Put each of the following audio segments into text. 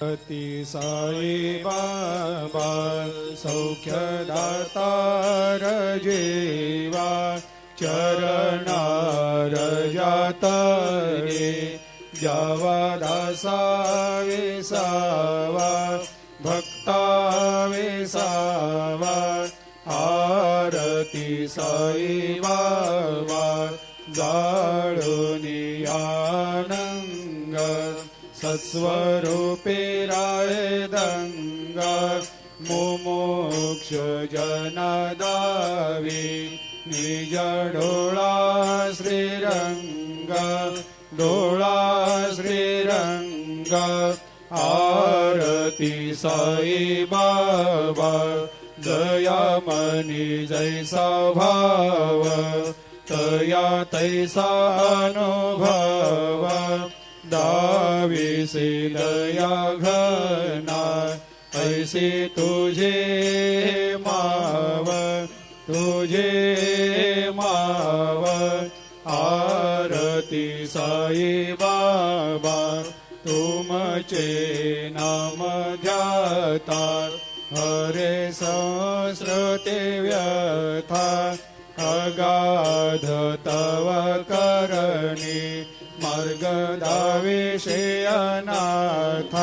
अति साई बाबा सौख्यदातार जेवा चरणार जातरे जावा दासा विसावा भक्ता विसावा आरती साई बाबा जाळुनी आनंग सत्स्वरूपे राय दंग मुमुक्ष जनदावी निज डोळा श्रीरंग डोळा श्रीरंग आरती साई बाबा जया मनी जैसा भाव तया तैसा अनुभव दाविसे दया घना ऐसे तुझे माव आरती साई बाबा तुमचे नाम ध्याता हरे संस्कृते व्यथा अगाध तव करणी मार्ग दाविषे अनाथ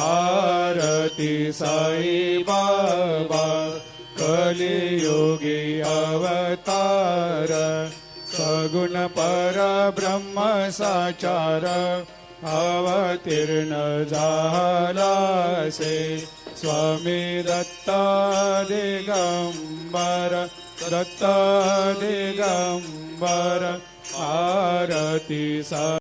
आरती साई बाबा कलियुगी अवतार सगुण परब्रह्म साचार अवतीर्ण झालासे स्वामी दत्ता दिगंबर आरती सा